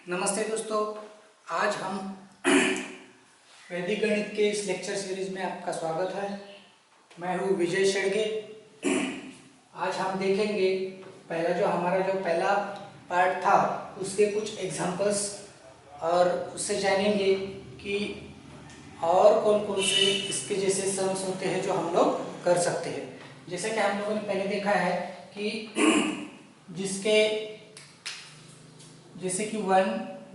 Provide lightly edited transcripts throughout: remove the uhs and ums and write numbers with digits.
नमस्ते दोस्तों, आज हम वैदिक गणित के इस लेक्चर सीरीज में आपका स्वागत है। मैं हूँ विजय शेड़गे। आज हम देखेंगे हमारा जो पहला पार्ट था उसके कुछ एग्जांपल्स और उससे जानेंगे कि और कौन कौन से इसके जैसे सम्स होते हैं जो हम लोग कर सकते हैं। जैसे कि हम लोगों ने पहले देखा है कि जैसे कि 1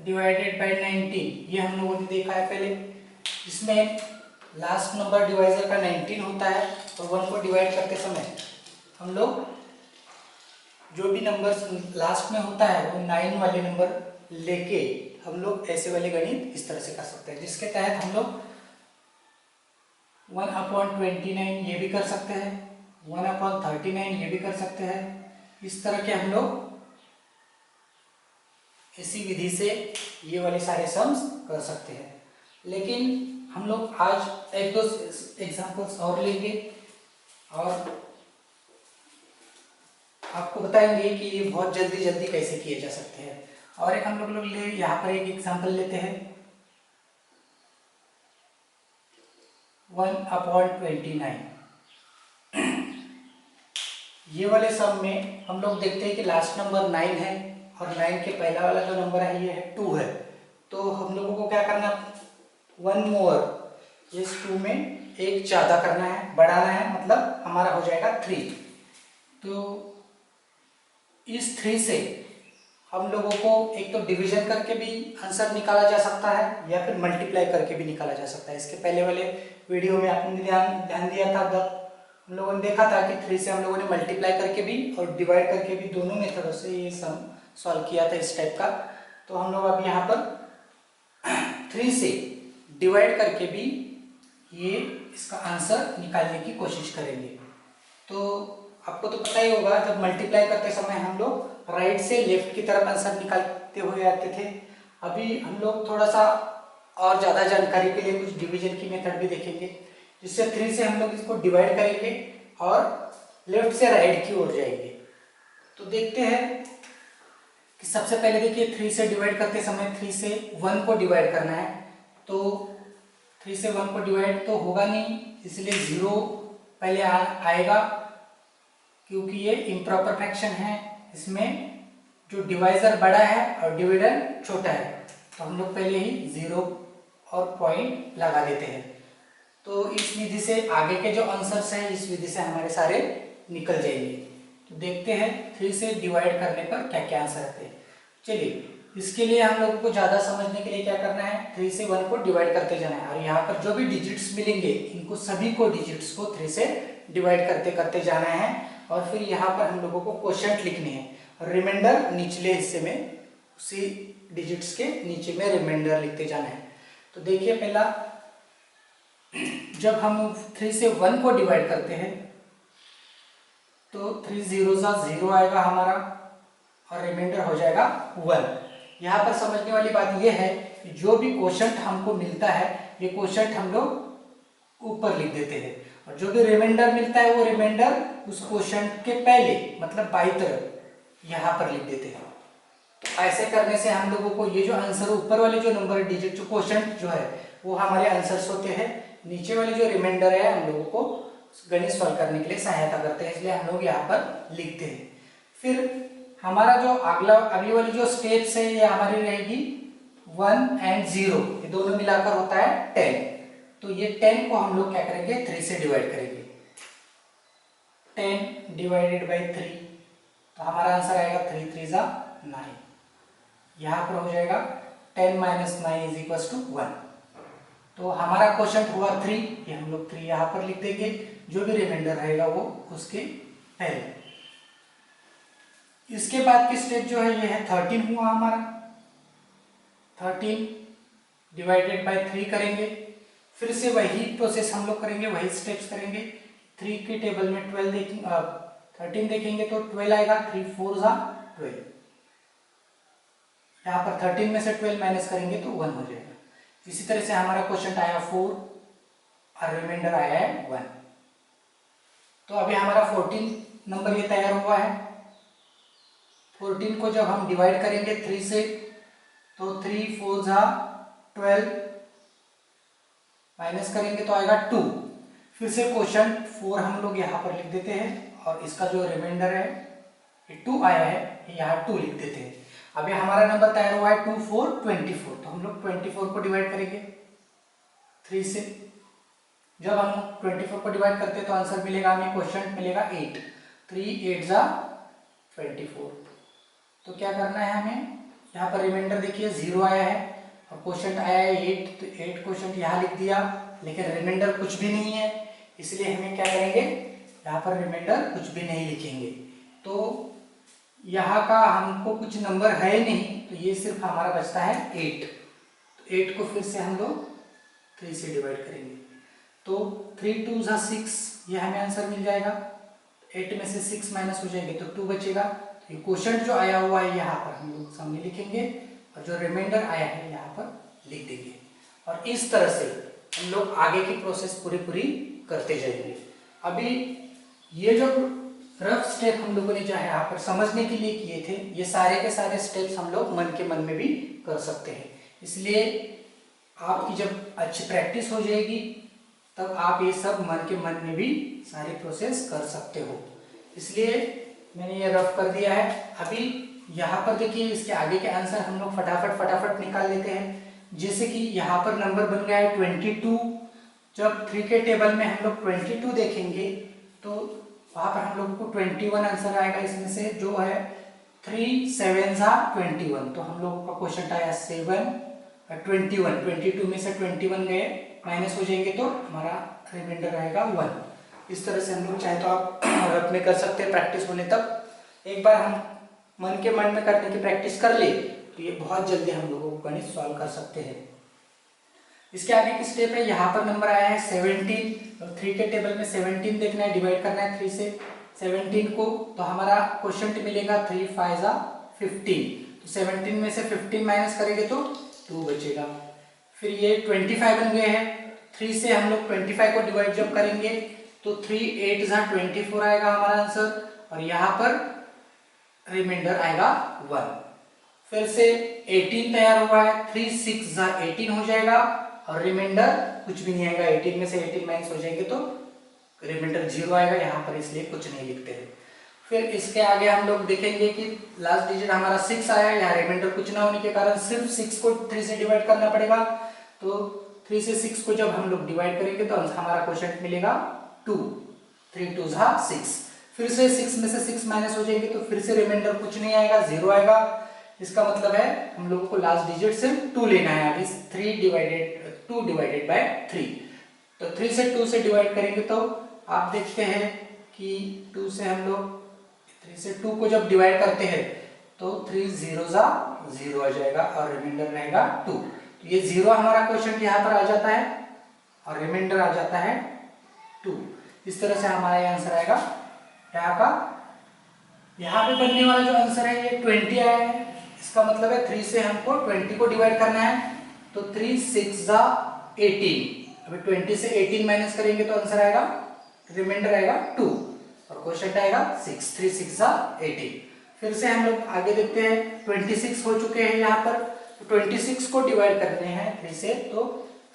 डिवाइडेड बाई 19 ये हम लोगों ने देखा है पहले। इसमें लास्ट नंबर डिवाइजर का 19 होता है और 1 को डिवाइड करते समय हम लोग जो भी नंबर लास्ट में होता है वो 9 वाले नंबर लेके हम लोग ऐसे वाले गणित इस तरह से कर सकते हैं, जिसके तहत हम लोग 1/29 ये भी कर सकते हैं, 1/39 ये भी कर सकते हैं। इस तरह के हम लोग इसी विधि से ये वाले सारे सम्स कर सकते हैं। लेकिन हम लोग आज एक दो एग्जांपल्स और लेंगे और आपको बताएंगे कि ये बहुत जल्दी जल्दी कैसे किए जा सकते हैं। और एक हम लोग यहाँ पर एक एग्जांपल लेते हैं 1/29। ये वाले सम में हम लोग देखते हैं कि लास्ट नंबर 9 है और 9 के पहला वाला जो नंबर है ये है 2 है। तो हम लोगों को क्या करना, 1 मोर इस 2 में एक ज़्यादा करना है, बढ़ाना है, मतलब हमारा हो जाएगा 3। तो इस 3 से हम लोगों को एक तो डिवीजन करके भी आंसर निकाला जा सकता है या फिर मल्टीप्लाई करके भी निकाला जा सकता है। इसके पहले वाले वीडियो में आपने ध्यान दिया था, हम लोगों ने देखा था कि 3 से हम लोगों ने मल्टीप्लाई करके भी और डिवाइड करके भी दोनों मेथडों से ये सम सॉल्व किया था इस टाइप का। तो हम लोग अब यहाँ पर 3 से डिवाइड करके भी ये इसका आंसर निकालने की कोशिश करेंगे। तो आपको तो पता ही होगा, जब मल्टीप्लाई करते समय हम लोग राइट से लेफ्ट की तरफ आंसर निकालते हुए आते थे। अभी हम लोग थोड़ा सा और ज़्यादा जानकारी के लिए कुछ डिवीजन की मेथड भी देखेंगे, जिससे 3 से हम लोग इसको डिवाइड करेंगे और लेफ्ट से राइट की ओर जाएंगे। तो देखते हैं कि सबसे पहले देखिए 3 से डिवाइड करते समय 3 से 1 को डिवाइड करना है। तो 3 से 1 को डिवाइड तो होगा नहीं, इसलिए 0 पहले आएगा क्योंकि ये इम्प्रॉपर फ्रैक्शन है। इसमें जो डिवाइजर बड़ा है और डिविडर छोटा है, तो हम लोग पहले ही 0 और पॉइंट लगा देते हैं। तो इस विधि से आगे के जो आंसर्स हैं इस विधि से हमारे सारे निकल जाएंगे। तो देखते हैं 3 से डिवाइड करने पर क्या क्या आंसर आते हैं। चलिए, इसके लिए हम लोगों को ज़्यादा समझने के लिए क्या करना है, 3 से 1 को डिवाइड करते जाना है और यहाँ पर जो भी डिजिट्स मिलेंगे इनको सभी को डिजिट्स को 3 से डिवाइड करते करते जाना है। और फिर यहाँ पर हम लोगों को क्वोशंट लिखने हैं और रिमाइंडर निचले हिस्से में उसी डिजिट्स के नीचे में रिमाइंडर लिखते जाना है। तो देखिए, पहला जब हम 3 से 1 को डिवाइड करते हैं तो 3 0 0 आएगा हमारा और रिमाइंडर हो जाएगा 1। यहाँ पर समझने वाली बात यह है कि जो भी क्वोशंट हमको मिलता है ये क्वोशंट हम लोग ऊपर लिख देते हैं और जो भी रिमाइंडर मिलता है वो रिमाइंडर उस क्वोशंट के पहले, मतलब बाई तरफ यहाँ पर लिख देते हैं। तो ऐसे करने से हम लोगों को ये जो आंसर ऊपर वाले जो नंबर डिजिट जो क्वोशंट जो है वो हमारे आंसर्स होते हैं, नीचे वाले जो रिमाइंडर है हम लोगों को गणित सॉल्व करने के लिए सहायता करते हैं, इसलिए हम लोग यहाँ पर लिखते हैं। फिर हमारा जो अगली वाली जो स्टेप्स है ये हमारी रहेगी 1 और 0, ये दोनों मिलाकर होता है 10। तो ये 10 को हम लोग क्या करेंगे, 3 से डिवाइड करेंगे। 10 डिवाइडेड बाई 3, तो हमारा आंसर आएगा 3 3 9। यहाँ पर हो जाएगा 10 - 9 = 1। तो हमारा क्वेश्चन हुआ 3, ये हम लोग 3 यहाँ पर लिख देंगे, जो भी रिमाइंडर रहेगा वो उसके पहले। इसके बाद की स्टेप जो है ये है 13 हुआ हमारा। 13 डिवाइडेड बाई 3 करेंगे, फिर से वही प्रोसेस हम लोग करेंगे, वही स्टेप्स करेंगे। 3 के टेबल में 12 देखेंगे, 13 देखेंगे तो 12 आएगा, 3 4 12। यहाँ पर 13 में से 12 माइनस करेंगे तो 1 हो जाएगा। इसी तरह से हमारा क्वेश्चन आया 4 और रिमाइंडर आया है 1। तो अभी हमारा 14 नंबर ये तैयार हुआ है। 14 को जब हम डिवाइड करेंगे 3 से तो 3 4 जा 12, माइनस करेंगे तो आएगा 2। फिर से क्वेश्चन 4 हम लोग यहाँ पर लिख देते हैं और इसका जो रिमाइंडर है ये 2 आया है, यहाँ 2 लिख देते हैं। अभी हमारा नंबर तैयार हुआ है 2 4 24, तो हम लोग 24 को डिवाइड करेंगे 3 से। जब हम 24 को डिवाइड करते हैं तो आंसर मिलेगा हमें, क्वेश्चन मिलेगा 8। 3 8 जा 24। तो क्या करना है हमें, यहाँ पर रिमाइंडर देखिए 0 आया है और क्वेश्चन आया है 8, तो 8 क्वेश्चन यहाँ लिख दिया, लेकिन रिमाइंडर कुछ भी नहीं है, इसलिए हमें क्या करेंगे, यहाँ पर रिमाइंडर कुछ भी नहीं लिखेंगे। तो यहाँ का हमको कुछ नंबर है नहीं, तो ये सिर्फ हमारा बचता है 8। तो 8 को फिर से हम लोग 3 से डिवाइड करेंगे, तो 3 2 जा 6, ये हमें आंसर मिल जाएगा। 8 में से 6 माइनस हो जाएंगे तो 2 बचेगा। तो ये क्वेश्चन जो आया हुआ है यहाँ पर हम लोग सामने लिखेंगे और जो रिमाइंडर आया है यहाँ पर लिख देंगे, और इस तरह से हम लोग आगे की प्रोसेस पूरी करते जाएंगे। अभी ये जो रफ स्टेप हम लोगों ने जो है यहाँ पर समझने के लिए किए थे, ये सारे के सारे स्टेप्स हम लोग मन के मन में भी कर सकते हैं। इसलिए आपकी जब अच्छी प्रैक्टिस हो जाएगी तब आप ये सब मन के मन में भी सारी प्रोसेस कर सकते हो। इसलिए मैंने ये रफ कर दिया है। अभी यहाँ पर देखिए इसके आगे के आंसर हम लोग फटाफट निकाल लेते हैं। जैसे कि यहाँ पर नंबर बन गया है 22। जब 3 के टेबल में हम लोग 22 देखेंगे तो वहाँ पर हम लोग को 21 आंसर आएगा। इसमें से जो है 3 7 जा 21, तो हम लोगों का क्वेश्चन आया 7 21। 22 में से 21 गए, माइनस हो जाएंगे तो हमारा रिमाइंडर रहेगा 1। इस तरह से हम लोग चाहे तो आप रफ में कर सकते हैं प्रैक्टिस होने तक। एक बार हम मन के मन में करने की प्रैक्टिस कर ले तो ये बहुत जल्दी हम लोगों को गणित सॉल्व कर सकते हैं। इसके आगे की स्टेप है, यहाँ पर नंबर आया है 17 और 3 के टेबल में 17 देखना है, डिवाइड करना है 3 से 17 को, तो हमारा क्वेश्चन मिलेगा 3 5 जा 15। तो 17 में से 15 माइनस करेंगे तो 2 बचेगा। फिर ये 25 बन गए हैं, 3 से हम लोग 25 को डिवाइड जब करेंगे तो 3 8 जा 24 आएगा हमारा आंसर, और यहाँ पर रिमाइंडर आएगा 1। फिर से 18 तैयार हुआ है, 3 6 जा 18 हो जाएगा और रिमाइंडर कुछ भी नहीं आएगा। 18 में से 18 माइनस हो जाएंगे तो रिमाइंडर 0 आएगा यहाँ पर, इसलिए कुछ नहीं लिखते हैं। फिर इसके आगे हम लोग देखेंगे कि लास्ट डिजिट हमारा 6 आया, यहाँ रिमाइंडर कुछ ना होने के कारण सिर्फ 6 को 3 से डिवाइड करना पड़ेगा। तो 3 से 6 को जब हम लोग डिवाइड करेंगे तो हमारा क्वेश्चन मिलेगा 2। 3 2 जा 6। फिर से 6 में से 6 माइनस हो जाएंगे तो फिर से रिमाइंडर कुछ नहीं आएगा, 0 आएगा। इसका मतलब है हम लोगों को लास्ट डिजिट से 2 लेना है। अभी 2 डिवाइडेड बाय 3, तो 3 से 2 से डिवाइड करेंगे तो आप देखते हैं कि 2 से हम लोग 3 से 2 को जब डिवाइड करते हैं तो 3 0 जा 0 आ जाएगा और रिमाइंडर रहेगा 2। तो ये 0 हमारा क्वेश्चन यहाँ पर आ जाता है और रिमाइंडर आ जाता है 2। इस तरह से हमारा ये आंसर आएगा। यहाँ पे बनने वाला जो आंसर है ये 20 आया है। इसका मतलब है 3 से हमको 20 को डिवाइड करना है, तो 3 6 जा 18। अभी 20 से 18 माइनस करेंगे तो आंसर आएगा, रिमाइंडर आएगा 2 और क्वेश्चन आएगा 6। 3 6 जा 18। फिर से हम लोग आगे देखते हैं, 26 हो चुके हैं यहाँ पर, तो 26 को डिवाइड करने हैं 3 से, तो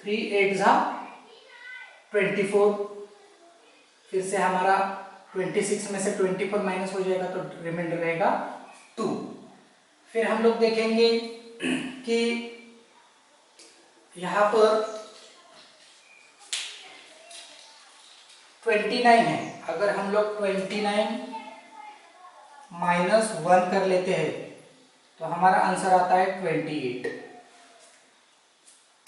3 8 जा 24। फिर से हमारा 26 में से 24 माइनस हो जाएगा तो रिमाइंडर रहेगा 2। फिर हम लोग देखेंगे कि यहाँ पर 29 है। अगर हम लोग 29 माइनस 1 कर लेते हैं तो हमारा आंसर आता है 28।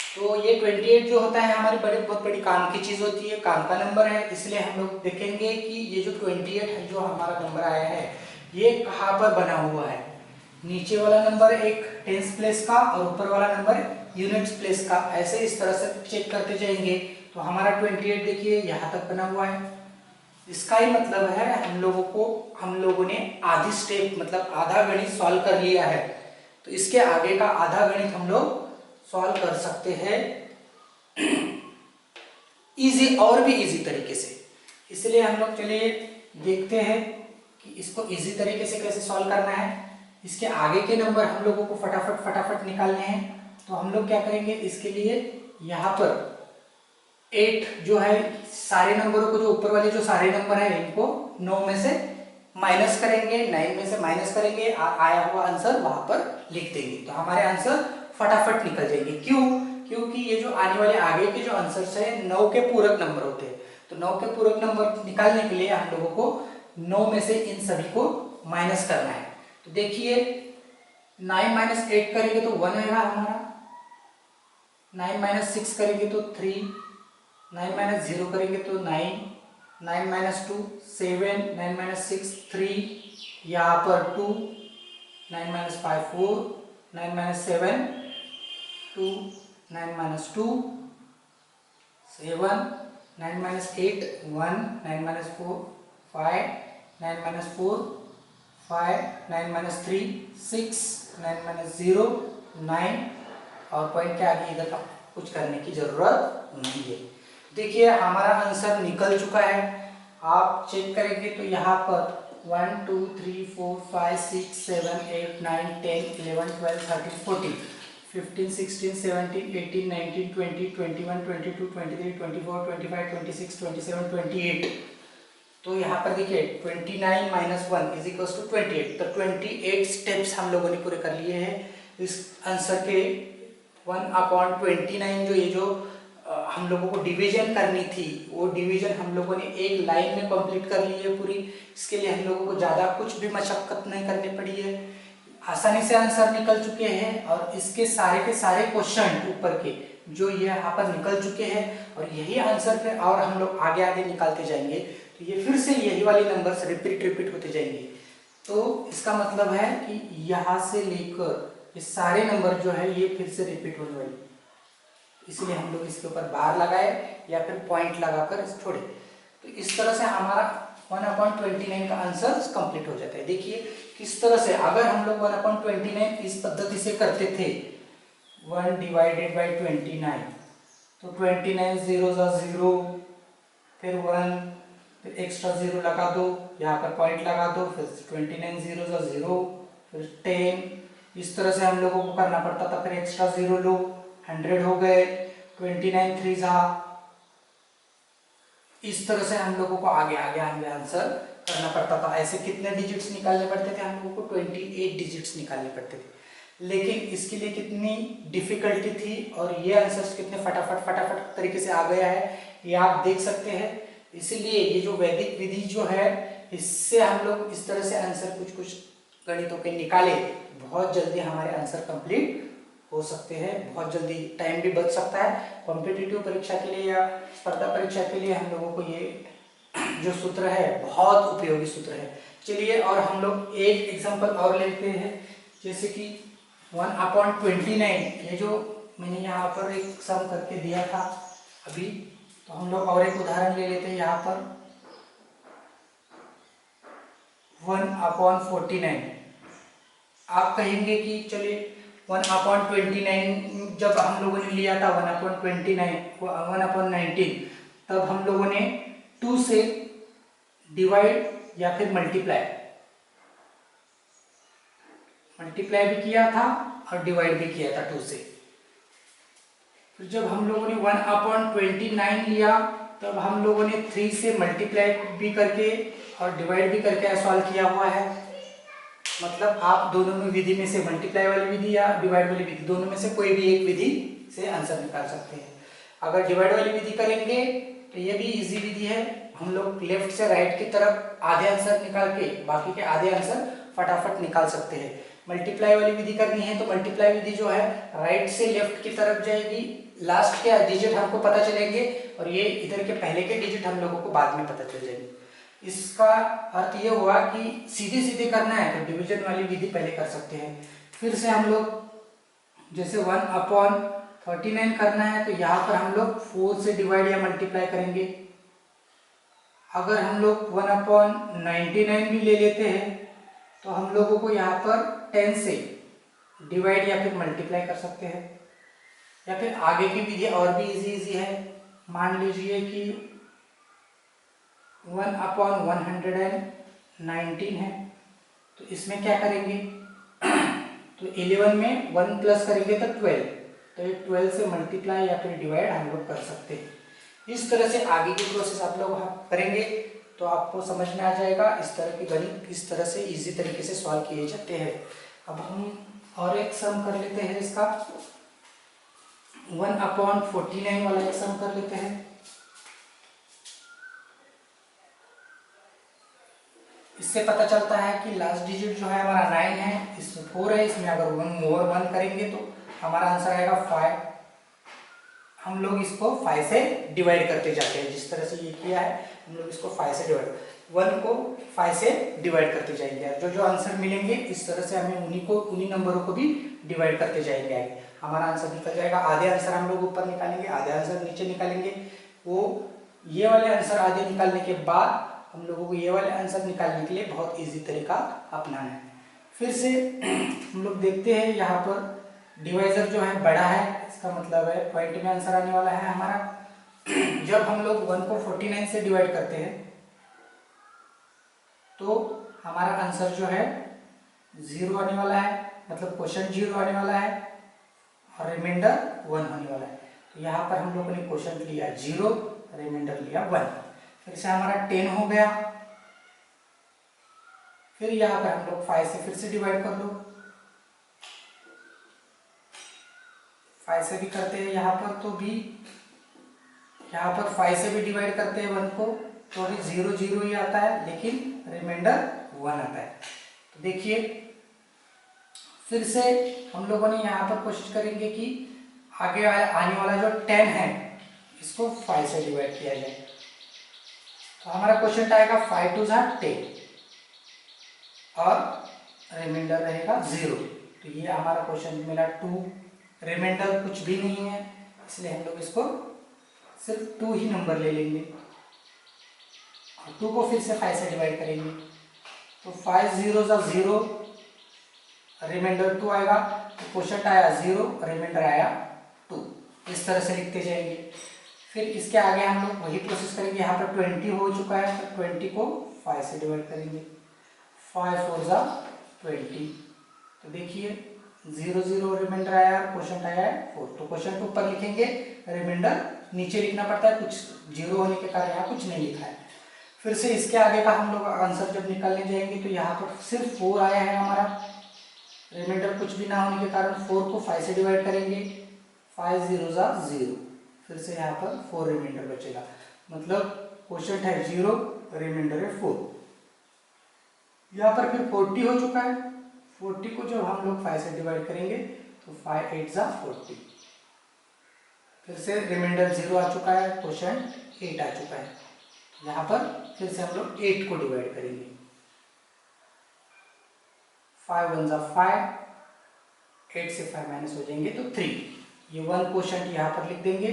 तो ये 28 जो होता है हमारी बहुत बड़ी काम की चीज होती है, काम का नंबर है। इसलिए हम लोग देखेंगे कि ये जो 28 है जो हमारा नंबर आया है ये कहाँ पर बना हुआ है। नीचे वाला नंबर एक टेंस प्लेस का और ऊपर वाला नंबर यूनिट्स प्लेस का, ऐसे इस तरह से चेक करते जाएंगे तो हमारा 28 देखिए यहाँ तक बना हुआ है। इसका ही मतलब है हम लोगों ने आधी स्टेप मतलब आधा गणित सॉल्व कर लिया है। तो इसके आगे का आधा गणित हम लोग सॉल्व कर सकते हैं इजी और भी इजी तरीके से। इसलिए हम लोग चलिए देखते हैं कि इसको इजी तरीके से कैसे सॉल्व करना है। इसके आगे के नंबर हम लोगों को फटाफट फटाफट निकालने हैं। तो हम लोग क्या करेंगे, इसके लिए यहाँ पर 8 जो है, सारे नंबरों को, जो ऊपर वाले जो सारे नंबर है इनको 9 में से माइनस करेंगे, 9 में से माइनस करेंगे, आया हुआ आंसर वहां पर लिख देंगे। तो हमारे आंसर फटाफट निकल जाएंगे। क्यों? क्योंकि ये जो आने वाले आगे के जो आंसर्स है 9 के पूरक नंबर होते हैं। तो 9 के पूरक नंबर निकालने के लिए हम लोगों को 9 में से इन सभी को माइनस करना है। तो देखिए 9 माइनस 8 करेंगे तो 1 आएगा हमारा, 9 माइनस 6 करेंगे तो 3, 9 माइनस 0 करेंगे तो 9, 9 माइनस 2 7, 9 माइनस 6 3, यहाँ पर 2, 9 minus 5 4, 9 minus 7 2, 9 minus 2 7, 9 minus 8 1, 9 minus 4 5, 9 minus 4 5, 9 minus 3 6, 9 minus 0 9, और पॉइंट के आगे इधर का कुछ करने की जरूरत नहीं है। देखिए हमारा आंसर निकल चुका है। आप चेक करेंगे तो यहाँ पर 1 2 3 4 5 6 7 8 9 10 11 12 13 14 15 16 17 18 19 20 21 22 23 24 25 26 27 28। तो यहाँ पर देखिए 29 माइनस 1 इज इक्वल टू 28। तो 28 स्टेप्स हम लोगों ने पूरे कर लिए हैं इस आंसर के। 1/29 जो ये जो हम लोगों को डिवीजन करनी थी, वो डिवीजन हम लोगों ने एक लाइन में कंप्लीट कर ली है पूरी। इसके लिए हम लोगों को ज़्यादा कुछ भी मशक्कत नहीं करनी पड़ी है, आसानी से आंसर निकल चुके हैं। और इसके के सारे क्वेश्चन ऊपर के जो ये यहाँ पर निकल चुके हैं, और यही आंसर फिर और हम लोग आगे आगे निकालते जाएंगे। तो ये फिर से यही वाले नंबर्स रिपीट होते जाएंगे। तो इसका मतलब है कि यहाँ से लेकर ये सारे नंबर जो है ये फिर से रिपीट होने वाले, इसलिए हम लोग इसके ऊपर बार लगाए या फिर पॉइंट लगाकर छोड़े। तो इस तरह से हमारा 1/29 का आंसर कंप्लीट हो जाता है। देखिए किस तरह से, अगर हम लोग 1/29 इस पद्धति से करते थे 1 डिवाइडेड बाई 29, तो 29 0 0, फिर 1, फिर एक्स्ट्रा 0 लगा दो, यहाँ पर पॉइंट लगा दो, फिर 29 0 0, फिर 10। इस तरह से हम लोगों को करना पड़ता था। फिर एक्स्ट्रा 0 लो, 100 हो गए, 29 3 जा। इस तरह से हम लोगों को आगे आगे आंसर करना पड़ता था। ऐसे कितने डिजिट्स निकालने पड़ते थे हम लोगों को? 28 डिजिट्स निकालने पड़ते थे। लेकिन इसके लिए कितनी डिफिकल्टी थी, और ये आंसर्स कितने फटाफट तरीके से आ गया है, ये आप देख सकते हैं। इसीलिए ये जो वैदिक विधि जो है, इससे हम लोग इस तरह से आंसर कुछ गणितों के निकाले, बहुत जल्दी हमारे आंसर कंप्लीट हो सकते हैं, बहुत जल्दी टाइम भी बच सकता है। कॉम्पिटिटिव परीक्षा के लिए या स्पर्धा परीक्षा के लिए हम लोगों को ये जो सूत्र है बहुत उपयोगी सूत्र है। चलिए और हम लोग एक एग्जांपल और लेते हैं, जैसे कि 1/29, ये जो मैंने यहाँ पर एक सम करके दिया था अभी, तो हम लोग और एक उदाहरण ले लेते हैं। यहाँ पर 1/49, आप कहेंगे कि चलिए 1/29 जब हम लोगों ने लिया था 1/19 तब हम लोगों ने 2 से डिवाइड या फिर मल्टीप्लाई भी किया था और डिवाइड भी किया था 2 से। फिर जब हम लोगों ने 1/29 लिया तब हम लोगों ने 3 से मल्टीप्लाई भी करके और डिवाइड भी करके सॉल्व किया हुआ है। मतलब आप दोनों में विधि में से, मल्टीप्लाई वाली विधि या डिवाइड वाली विधि, दोनों में से कोई भी एक विधि से आंसर निकाल सकते हैं। अगर डिवाइड वाली विधि करेंगे तो ये भी इजी विधि है। हम लोग लेफ्ट से राइट की तरफ आधे आंसर निकाल के बाकी के आधे आंसर फटाफट निकाल सकते हैं। मल्टीप्लाई वाली विधि करनी है तो मल्टीप्लाई विधि जो है राइट से लेफ्ट की तरफ जाएगी, लास्ट के डिजिट हमको पता चलेंगे और ये इधर के पहले के डिजिट हम लोगों को बाद में पता चल जाएंगे। इसका अर्थ ये हुआ कि सीधे सीधे करना है तो डिवीजन वाली विधि पहले कर सकते हैं। फिर से हम लोग जैसे 1/39 करना है तो यहाँ पर हम लोग 4 से डिवाइड या मल्टीप्लाई करेंगे। अगर हम लोग 1/99 भी ले लेते हैं तो हम लोगों को यहाँ पर 10 से डिवाइड या फिर मल्टीप्लाई कर सकते हैं। या फिर आगे की विधि और भी इजी है। मान लीजिए कि 1/119 है तो इसमें क्या करेंगे तो 11 में 1 प्लस करेंगे तो 12, तो ये 12 से मल्टीप्लाई या फिर डिवाइड हम लोग कर सकते हैं। इस तरह से आगे की प्रोसेस आप लोग करेंगे तो आपको समझ में आ जाएगा इस तरह के गणित किस तरह से इजी तरीके से सॉल्व किए जाते हैं। अब हम और एक सम कर लेते हैं, इसका 1/49 वाला एक सम कर लेते हैं। इससे पता चलता है कि लास्ट डिजिट जो है हमारा 9 है, इसमें 4 है, इसमें अगर 1 मोर 1 करेंगे तो हमारा आंसर आएगा 5। हम लोग इसको 5 से डिवाइड करते जाते हैं, जिस तरह से ये किया है हम लोग इसको 5 से डिवाइड, 1 को 5 से डिवाइड करते जाएंगे। जो जो आंसर मिलेंगे इस तरह से हमें उन्हीं नंबरों को भी डिवाइड करते जाएंगे। हमारा आंसर निकल जाएगा। आधे आंसर हम लोग ऊपर निकालेंगे, आधे आंसर नीचे निकालेंगे। वो ये वाले आंसर आधे निकालने के बाद हम लोगों को ये वाले आंसर निकालने के लिए बहुत इजी तरीका अपनाना है। फिर से हम लोग देखते हैं यहाँ पर डिवाइजर जो है बड़ा है, इसका मतलब है पॉइंट में आंसर आने वाला है हमारा। जब हम लोग 1 को 49 से डिवाइड करते हैं तो हमारा आंसर जो है 0 आने वाला है, मतलब क्वेश्चन 0 आने वाला है और रिमाइंडर 1 होने वाला है। तो यहाँ पर हम लोगों ने क्वेश्चन लिया 0, रिमाइंडर लिया 1। फिर से हमारा 10 हो गया। फिर यहाँ पर हम लोग 5 से फिर से डिवाइड कर लो, 5 से भी करते हैं यहाँ पर, तो भी यहाँ पर 5 से भी डिवाइड करते हैं 1 को तो अभी 0 0 ही आता है, लेकिन रिमाइंडर 1 आता है। तो देखिए फिर से हम लोगों ने यहाँ पर कोशिश करेंगे कि आगे आने वाला जो 10 है इसको 5 से डिवाइड किया जाए। तो हमारा क्वेश्चन आएगा 5 2 10 और रिमाइंडर रहेगा 0। तो ये हमारा क्वेश्चन मिला 2, रिमाइंडर कुछ भी नहीं है, इसलिए हम लोग इसको सिर्फ 2 ही नंबर ले लेंगे और 2 को फिर से 5 से डिवाइड करेंगे। तो 5 0 0, रिमाइंडर 2 आएगा। तो क्वेश्चन आया 0, रिमाइंडर आया 2। इस तरह से लिखते जाएंगे। फिर इसके आगे हम लोग वही प्रोसेस करेंगे। यहाँ पर 20 हो चुका है तो 20 को 5 से डिवाइड करेंगे, 5 4 20। तो देखिए 0 0 रिमाइंडर आया, क्वेश्चन आया है 4। तो क्वेश्चन के ऊपर लिखेंगे, रिमाइंडर नीचे लिखना पड़ता है, कुछ 0 होने के कारण यहाँ कुछ नहीं लिखा है। फिर से इसके आगे का हम लोग आंसर जब निकालने जाएंगे तो यहाँ पर सिर्फ 4 आया है हमारा, रिमाइंडर कुछ भी ना होने के कारण 4 को 5 से डिवाइड करेंगे, 5 0 0। फिर से यहाँ पर 4 रिमाइंडर बचेगा, मतलब क्वेश्चन है 0, रिमाइंडर है 4। यहाँ पर फिर 40 हो चुका है, 40 को जब हम लोग 5 से डिवाइड करेंगे तो 5 8 40। फिर से रिमाइंडर 0 आ चुका है, क्वेश्चन 8 आ चुका है। यहाँ पर फिर से हम लोग 8 को डिवाइड करेंगे, 5 1 5, 8 से 5 माइनस हो जाएंगे तो 3। ये 1 क्वेश्चन यहाँ पर लिख देंगे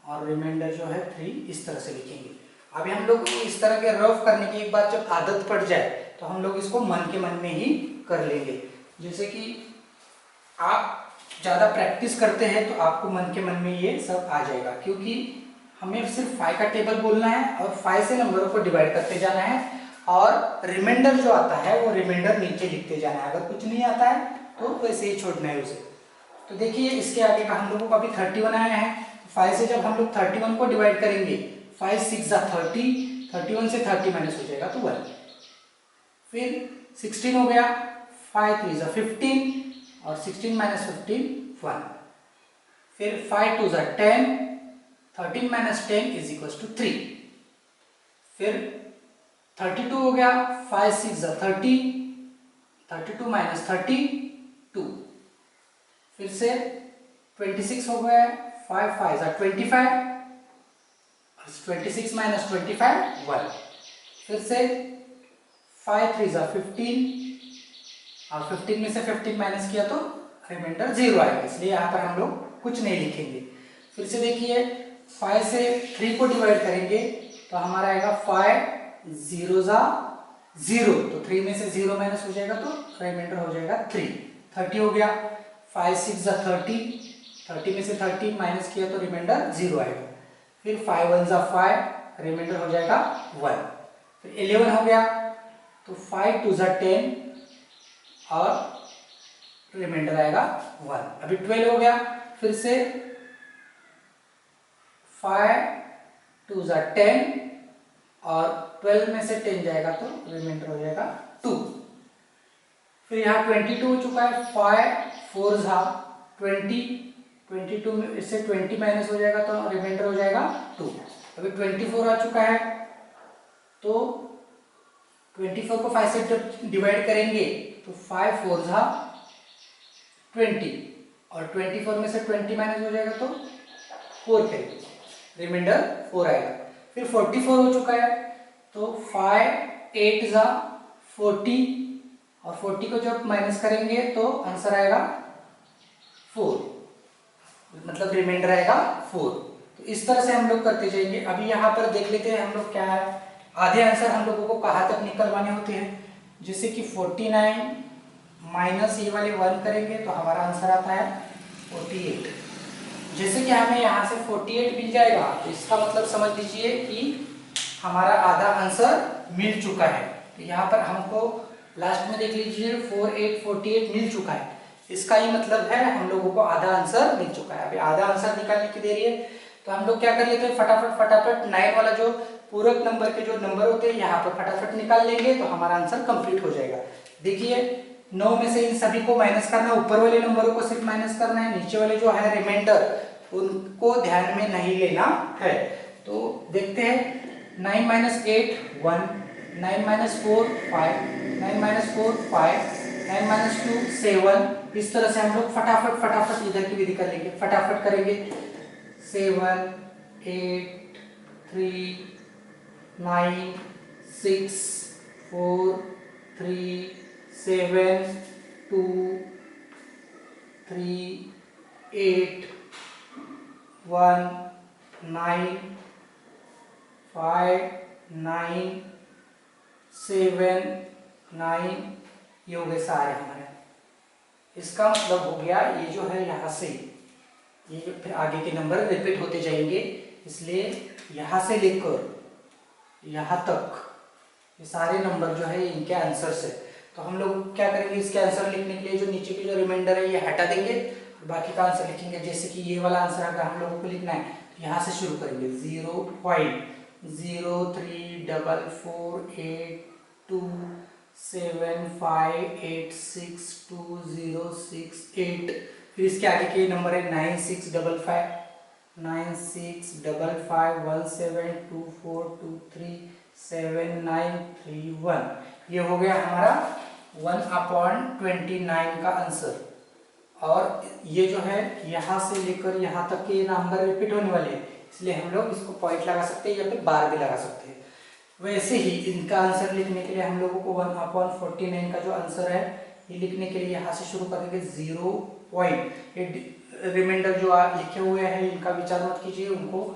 और रिमाइंडर जो है 3 इस तरह से लिखेंगे। अभी हम लोग इस तरह के रफ करने की एक बार जब आदत पड़ जाए तो हम लोग इसको मन के मन में ही कर लेंगे। जैसे कि आप ज़्यादा प्रैक्टिस करते हैं तो आपको मन के मन में ये सब आ जाएगा, क्योंकि हमें सिर्फ 5 का टेबल बोलना है और 5 से नंबरों को डिवाइड करते जाना है और रिमाइंडर जो आता है वो रिमाइंडर नीचे लिखते जाना है। अगर कुछ नहीं आता है तो वैसे ही छोड़ना है उसे। तो देखिए इसके आगे का हम लोगों को अभी 31 आया है, 5 से जब हम लोग 31 को डिवाइड करेंगे, 5 6 30, 31 से 30 माइनस हो जाएगा तो 1। फिर 16 हो गया, 5 3 15 और 16 माइनस 15 1। फिर 5 2 10, 13 माइनस 10 इज इक्वल टू 3। फिर 32 हो गया, 5 6 30, 32 माइनस 30 2। फिर से 26 हो गया, 5 5 25, 26 माइनस 25 1। फिर से 5 3 15 और 15 में से 15 माइनस किया तो रिमाइंडर 0 आएगा, इसलिए यहाँ पर हम लोग कुछ नहीं लिखेंगे। फिर से देखिए 5 से 3 को डिवाइड करेंगे तो हमारा आएगा 5 0 0, तो 3 में से 0 माइनस हो जाएगा तो रिमाइंडर हो जाएगा 3। 30 हो गया, 5 6 30, 30 में से 30 माइनस किया तो रिमाइंडर 0 आएगा। फिर 5 1 5, रिमाइंडर हो जाएगा 1। फिर 11 हो गया तो 5 2 10 और रिमाइंडर आएगा 1। अभी 12 हो गया, फिर से 5 2 ज़ा 10 और 12 में से 10 जाएगा तो रिमाइंडर हो जाएगा 2। फिर यहाँ 22 हो चुका है, 5 4 ज़ा 20, 22 में इससे 20 माइनस हो जाएगा तो रिमाइंडर हो जाएगा 2। अभी 24 आ चुका है, तो 24 को 5 से जब डिवाइड करेंगे तो 5 4 ज़ा 20 और 24 में से 20 माइनस हो जाएगा तो 4 करेंगे, रिमाइंडर 4 आएगा। फिर 44 हो चुका है, तो 5 8 ज़ा 40 और 40 को जब माइनस करेंगे तो आंसर आएगा 4, मतलब रिमाइंडर आएगा 4। तो इस तरह से हम लोग करते जाएंगे। अभी यहाँ पर देख लेते हैं हम लोग क्या है, आधे आंसर हम लोगों को कहाँ तक निकलवाने होते हैं। जैसे कि 49 माइनस ये वाले 1 करेंगे तो हमारा आंसर आता है 48। जैसे कि हमें यहाँ से 48 मिल जाएगा तो इसका मतलब समझ लीजिए कि हमारा आधा आंसर मिल चुका है। तो यहाँ पर हमको लास्ट में देख लीजिए 48 मिल चुका है, इसका ही मतलब है हम लोगों को आधा आंसर मिल चुका है। अभी आधा आंसर निकालने की देरी है, तो हम लोग क्या कर लेते हैं, फटाफट 9 वाला जो पूरक नंबर के जो नंबर होते हैं यहाँ पर फटाफट निकाल लेंगे तो हमारा आंसर कंप्लीट हो जाएगा। देखिए 9 में से इन सभी को माइनस करना, ऊपर वाले नंबरों को सिर्फ माइनस करना है, नीचे वाले जो है रिमाइंडर उनको ध्यान में नहीं लेना है। तो देखते हैं 9 माइनस 8 1, 9 माइनस 4 5, 9 माइनस 4 5, 9 माइनस 2 7। इस तरह से हम लोग फटाफट इधर की विधि कर लेंगे, फटाफट करेंगे। 7 8 3 9 6 4 3 7 2 3 8 1 9 5 9 7 9, ये हो गए सारे हमारे। इसका मतलब हो गया ये जो है यहाँ से ये फिर आगे के नंबर रिपीट होते जाएंगे, इसलिए यहाँ से लेकर यहाँ तक ये सारे नंबर जो है इनके आंसर से। तो हम लोग क्या करेंगे, इसके आंसर लिखने के लिए जो नीचे की जो रिमाइंडर है ये हटा देंगे और बाकी का आंसर लिखेंगे। जैसे कि ये वाला आंसर अगर हम लोगों को लिखना है तो यहाँ से शुरू करेंगे 0.03827586206 फिर इसके आगे के नंबर है 9655 ये हो गया हमारा 1/29 का आंसर। और ये जो है यहाँ से लेकर यहाँ तक के नंबर रिपीट होने वाले हैं, इसलिए हम लोग इसको पॉइंट लगा सकते हैं या फिर बार भी लगा सकते हैं। वैसे ही इनका आंसर लिखने के लिए हम लोगों को 1/49 का जो आंसर है ये लिखने के लिए यहाँ से शुरू करेंगे 0 पॉइंट। ये रिमाइंडर जो आप लिखे हुए हैं इनका विचार मत कीजिए, उनको